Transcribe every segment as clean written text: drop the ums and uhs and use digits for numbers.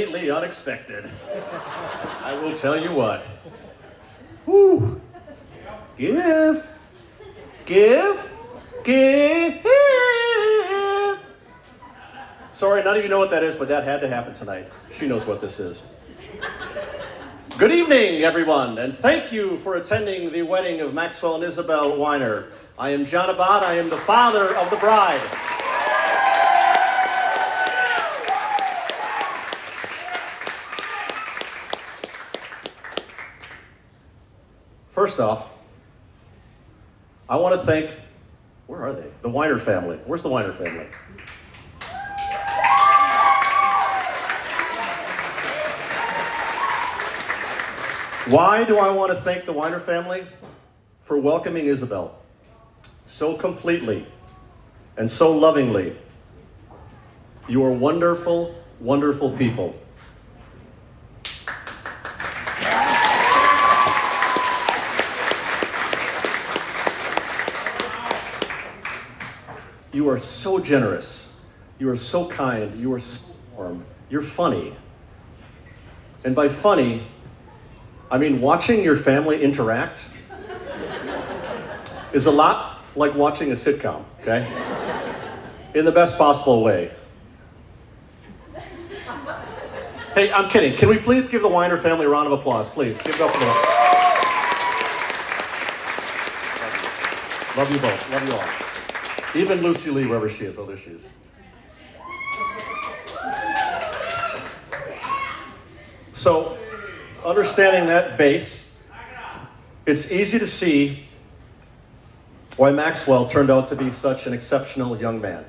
Completely unexpected. I will tell you what. Woo. Give. Sorry, none of you know what that is, but that had to happen tonight. She knows what this is. Good evening, everyone, and thank you for attending the wedding of Maxwell and Isabel Weiner. I am John Abad. I am the father of the bride. First off, I want to thank, where are they? The Weiner family. Where's the Weiner family? Why do I want to thank the Weiner family? For welcoming Isabel so completely and so lovingly. You are wonderful, wonderful people. You are so generous. You are so kind. You are so warm. You're funny. And by funny, I mean watching your family interact is a lot like watching a sitcom, okay? In the best possible way. Hey, I'm kidding. Can we please give the Weiner family a round of applause, please? Give it up for them. Love you both. Love you all. Even Lucy Lee, wherever she is. Oh, there she is. So, understanding that base, it's easy to see why Maxwell turned out to be such an exceptional young man.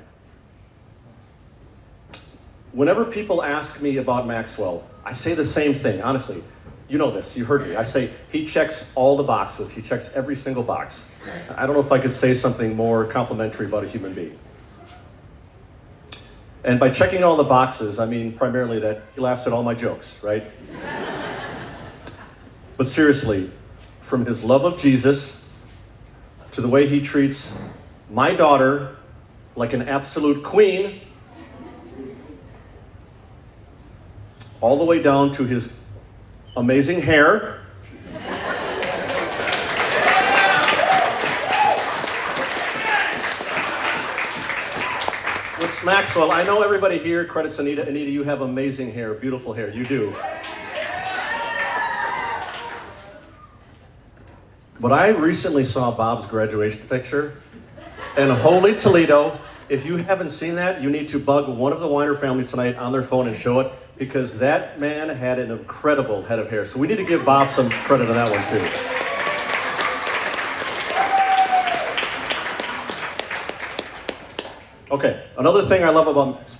Whenever people ask me about Maxwell, I say the same thing, honestly. You know this, you heard me. I say, he checks all the boxes. He checks every single box. I don't know if I could say something more complimentary about a human being. And by checking all the boxes, I mean primarily that he laughs at all my jokes, right? But seriously, from his love of Jesus to the way he treats my daughter like an absolute queen, all the way down to his amazing hair, which Maxwell, I know everybody here credits Anita. Anita, you have amazing hair, beautiful hair, you do. But I recently saw Bob's graduation picture, and holy Toledo, if you haven't seen that, you need to bug one of the Weiner families tonight on their phone and show it, because that man had an incredible head of hair. So we need to give Bob some credit on that one too. Okay, another thing I love about,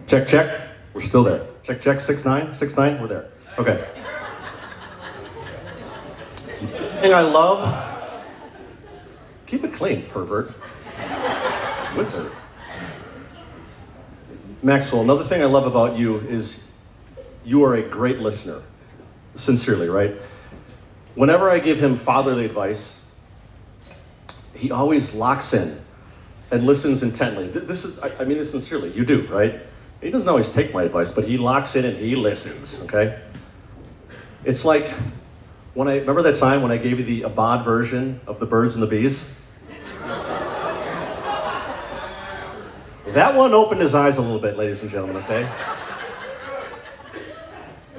check, we're still there. Check, 6'9", we're there. Okay. Thing I love, keep it clean, pervert. With her. Maxwell, another thing I love about you is you are a great listener. Sincerely, right? Whenever I give him fatherly advice, he always locks in and listens intently. This is, I mean this sincerely, you do, right? He doesn't always take my advice, but he locks in and he listens, okay? It's like, remember that time when I gave you the Abad version of the birds and the bees? That one opened his eyes a little bit, ladies and gentlemen, okay?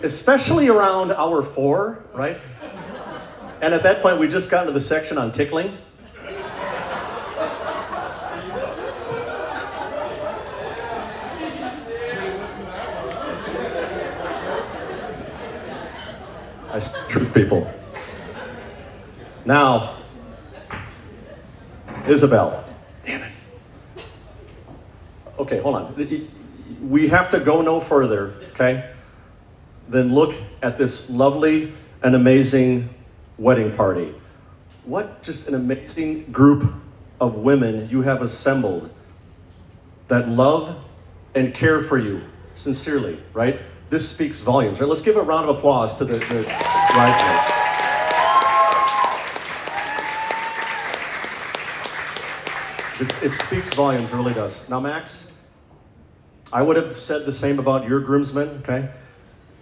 Especially around hour 4, right? And at that point, we just got into the section on tickling. I truth people. Now, Isabel. Damn it. Okay, hold on. We have to go no further, okay, than look at this lovely and amazing wedding party. What just an amazing group of women you have assembled that love and care for you sincerely, right? This speaks volumes, right? Let's give a round of applause to the bridesmaids. It speaks volumes, it really does. Now, Max, I would have said the same about your groomsmen, okay?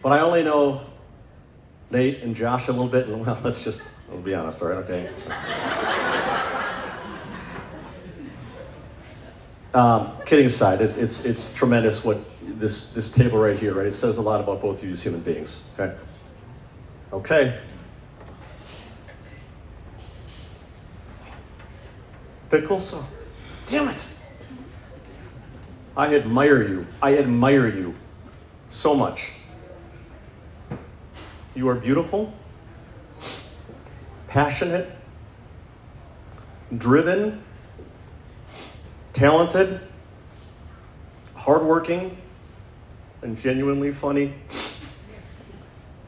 But I only know Nate and Josh a little bit, and well, we'll be honest, all right, okay? Kidding aside, it's tremendous what this table right here, right? It says a lot about both of you as human beings, okay? Okay. Pickles? Oh, damn it. I admire you. I admire you so much. You are beautiful, passionate, driven, talented, hardworking, and genuinely funny.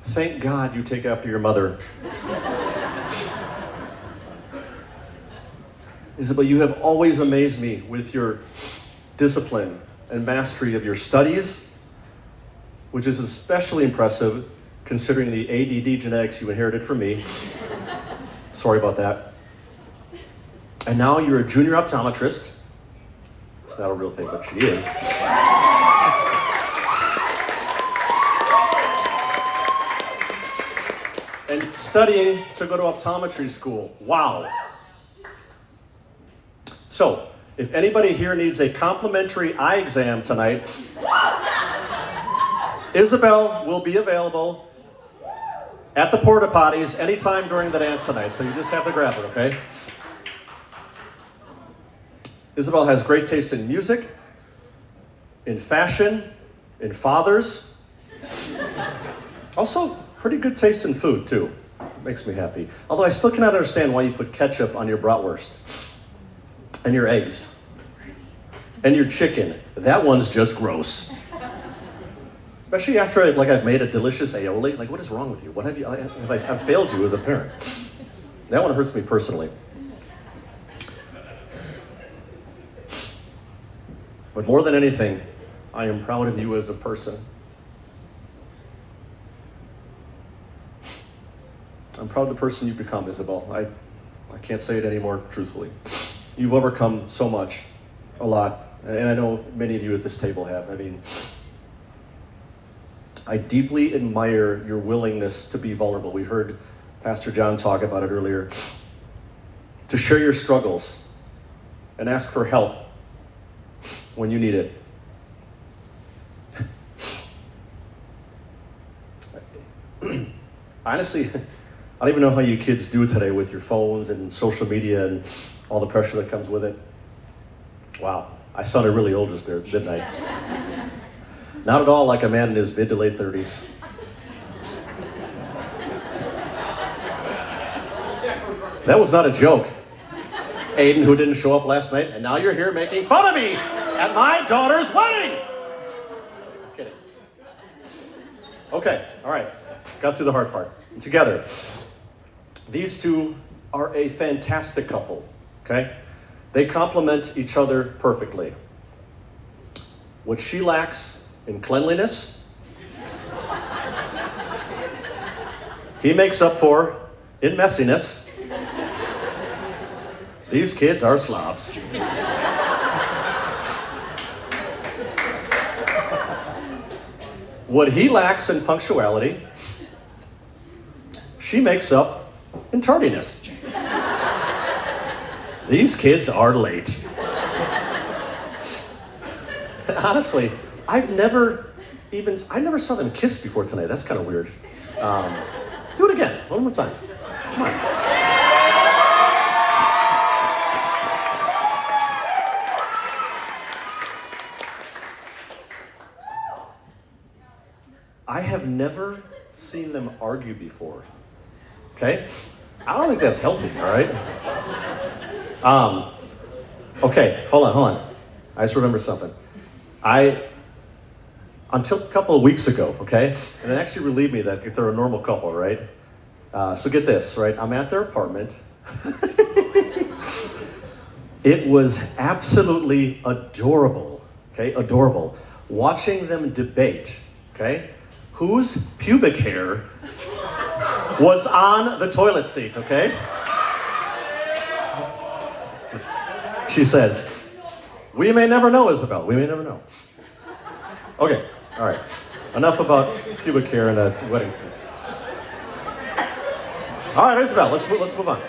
Thank God you take after your mother. Isabel, you have always amazed me with your discipline and mastery of your studies, which is especially impressive considering the ADD genetics you inherited from me. Sorry about that. And now you're a junior optometrist. It's not a real thing, but she is. And studying to go to optometry school. Wow. So, if anybody here needs a complimentary eye exam tonight, Isabel will be available at the porta potties anytime during the dance tonight, so you just have to grab it, okay? Isabel has great taste in music, in fashion, in fathers. Also, pretty good taste in food, too. Makes me happy. Although I still cannot understand why you put ketchup on your bratwurst. And your eggs. And your chicken. That one's just gross. Especially after I've made a delicious aioli. Like, what is wrong with you? What have you? I've failed you as a parent. That one hurts me personally. But more than anything, I am proud of you as a person. I'm proud of the person you've become, Isabel. I can't say it any more truthfully. You've overcome so much, a lot, and I know many of you at this table have. I mean, I deeply admire your willingness to be vulnerable. We heard Pastor John talk about it earlier. To share your struggles and ask for help when you need it. Honestly, I don't even know how you kids do today with your phones and social media and all the pressure that comes with it. Wow, I sounded really old just there, didn't I? Not at all like a man in his mid to late 30s. That was not a joke. Aiden, who didn't show up last night, and now you're here making fun of me at my daughter's wedding. Kidding. Okay, all right. Got through the hard part. Together. These two are a fantastic couple, okay? They complement each other perfectly. What she lacks in cleanliness, he makes up for in messiness. These kids are slobs. What he lacks in punctuality, she makes up in tardiness. These kids are late. Honestly, I never saw them kiss before tonight. That's kind of weird. Do it again, one more time. Come on. I have never seen them argue before. Okay? I don't think that's healthy, all right? Okay, hold on. I just remembered something. Until a couple of weeks ago, okay? And it actually relieved me that if they're a normal couple, right? So get this, right? I'm at their apartment. It was absolutely adorable, okay? Adorable. Watching them debate, okay? Whose pubic hair was on the toilet seat, okay? She says, we may never know, Isabel. We may never know. Okay, all right. Enough about pubic hair and a wedding speech. All right, Isabel, let's move on.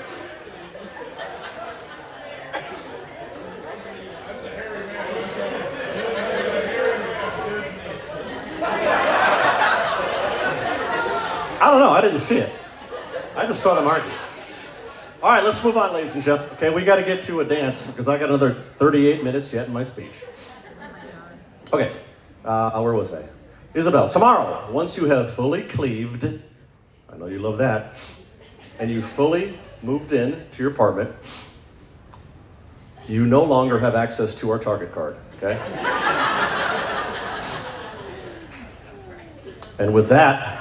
I don't know, I didn't see it. I just saw them argue. All right, let's move on, ladies and gentlemen. Okay, we got to get to a dance because I got another 38 minutes yet in my speech. Okay, where was I? Isabel, tomorrow, once you have fully cleaved, I know you love that, and you fully moved in to your apartment, you no longer have access to our Target card, okay? And with that,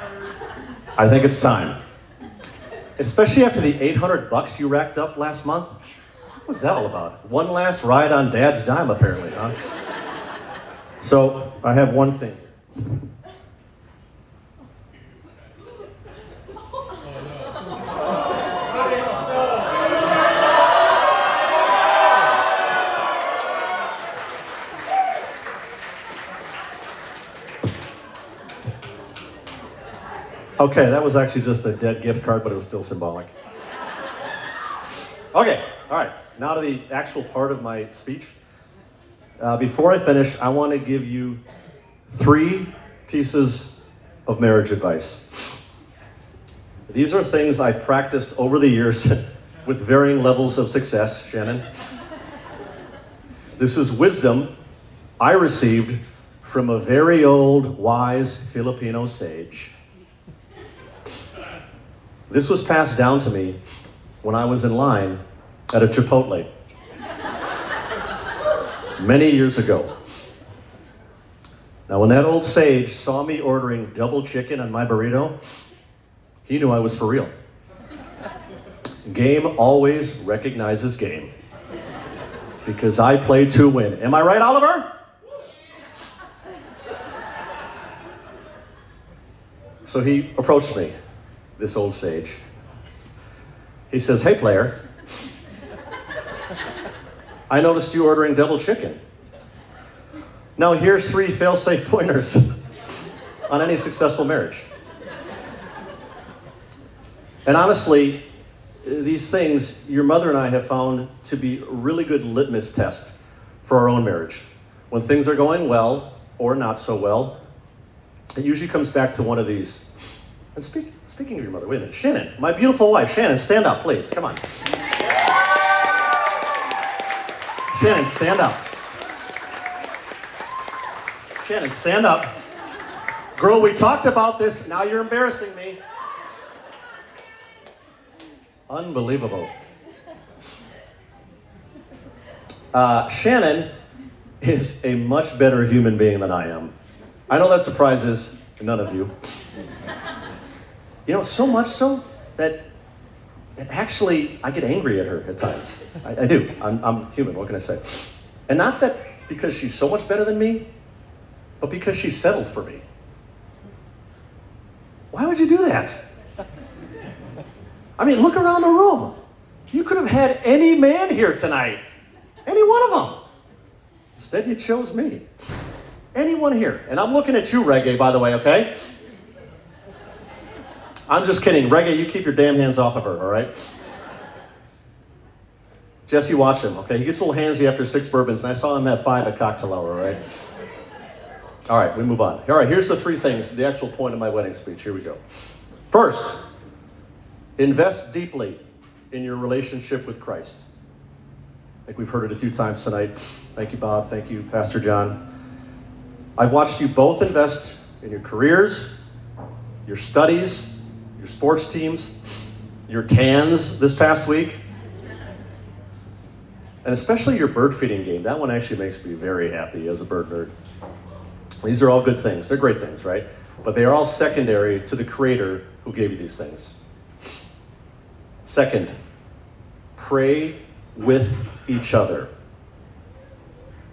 I think it's time. Especially after the $800 you racked up last month. What was that all about? One last ride on Dad's dime, apparently, huh? So, I have one thing. Okay, that was actually just a dead gift card, but it was still symbolic. Okay, all right, now to the actual part of my speech. Before I finish, I want to give you 3 pieces of marriage advice. These are things I've practiced over the years with varying levels of success, Shannon. This is wisdom I received from a very old, wise Filipino sage. This was passed down to me when I was in line at a Chipotle many years ago. Now, when that old sage saw me ordering double chicken on my burrito, he knew I was for real. Game always recognizes game, because I play to win. Am I right, Oliver? So he approached me, this old sage. He says, "Hey, player, I noticed you ordering double chicken. Now here's 3 fail-safe pointers on any successful marriage." And honestly, these things your mother and I have found to be a really good litmus test for our own marriage. When things are going well or not so well, it usually comes back to one of these. And speaking of your mother, wait a minute. Shannon, my beautiful wife. Shannon, stand up, please. Come on. Shannon, stand up. Shannon, stand up. Girl, we talked about this. Now you're embarrassing me. Unbelievable. Shannon is a much better human being than I am. I know that surprises none of you. You know, so much so that actually I get angry at her at times. I do. I'm human, what can I say? And not that because she's so much better than me, but because she settled for me. Why would you do that? I mean, look around the room. You could have had any man here tonight. Any one of them. Instead, you chose me. Anyone here. And I'm looking at you, Reggae, by the way, okay? I'm just kidding. Reggae, you keep your damn hands off of her, all right? Jesse, watch him, okay? He gets a little handsy after 6 bourbons, and I saw him have 5 at cocktail hour, all right? All right, we move on. All right, here's the 3 things, the actual point of my wedding speech. Here we go. First, invest deeply in your relationship with Christ. I think we've heard it a few times tonight. Thank you, Bob. Thank you, Pastor John. I've watched you both invest in your careers, your studies, your sports teams, your tans this past week, and especially your bird feeding game. That one actually makes me very happy as a bird nerd. These are all good things. They're great things, right? But they are all secondary to the Creator who gave you these things. Second, pray with each other.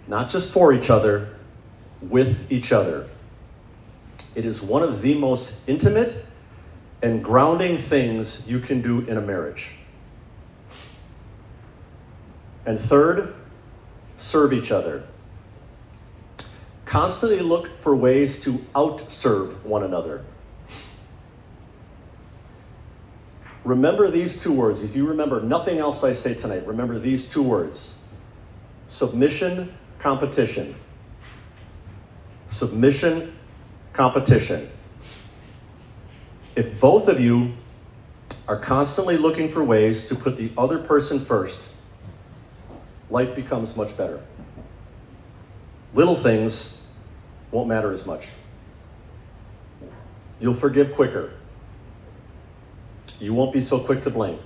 Not just for each other, with each other. It is one of the most intimate and grounding things you can do in a marriage. And third, serve each other. constantly look for ways to outserve one another. Remember these two words. If you remember nothing else I say tonight, remember these two words. Submission, competition. Submission, competition. If both of you are constantly looking for ways to put the other person first, life becomes much better. Little things won't matter as much. You'll forgive quicker. You won't be so quick to blame.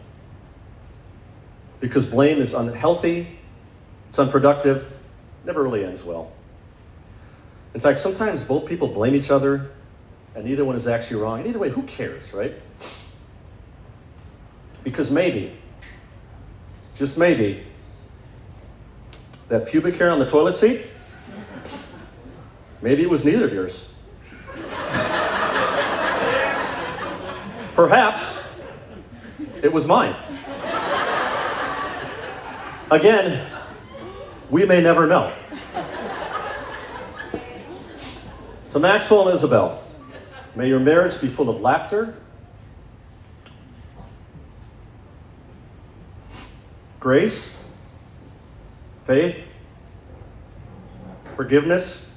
Because blame is unhealthy, it's unproductive, never really ends well. In fact, sometimes both people blame each other and neither one is actually wrong. And either way, who cares, right? Because maybe, just maybe, that pubic hair on the toilet seat, maybe it was neither of yours. Perhaps it was mine. Again, we may never know. To Maxwell and Isabel, may your marriage be full of laughter, grace, faith, forgiveness,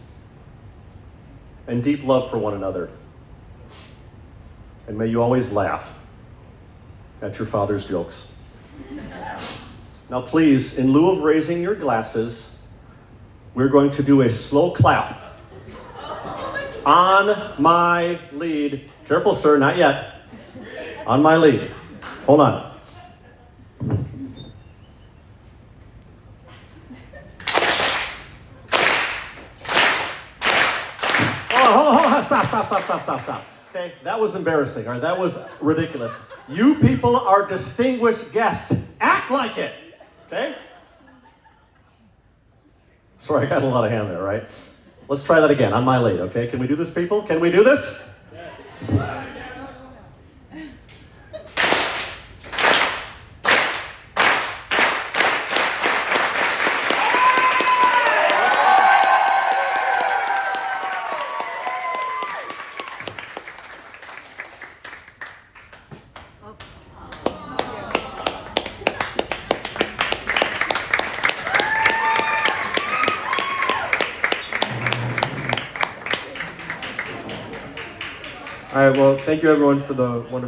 and deep love for one another. And may you always laugh at your father's jokes. Now please, in lieu of raising your glasses, we're going to do a slow clap on my lead. Careful, sir, not yet. On my lead. Hold on. Oh, hold on. Stop. Okay, that was embarrassing. All right, that was ridiculous. You people are distinguished guests. Act like it. Okay? Sorry, I got a lot of hand there, right? Let's try that again. On my lead, okay? Can we do this, people? Can we do this? All right, well, thank you everyone for the wonderful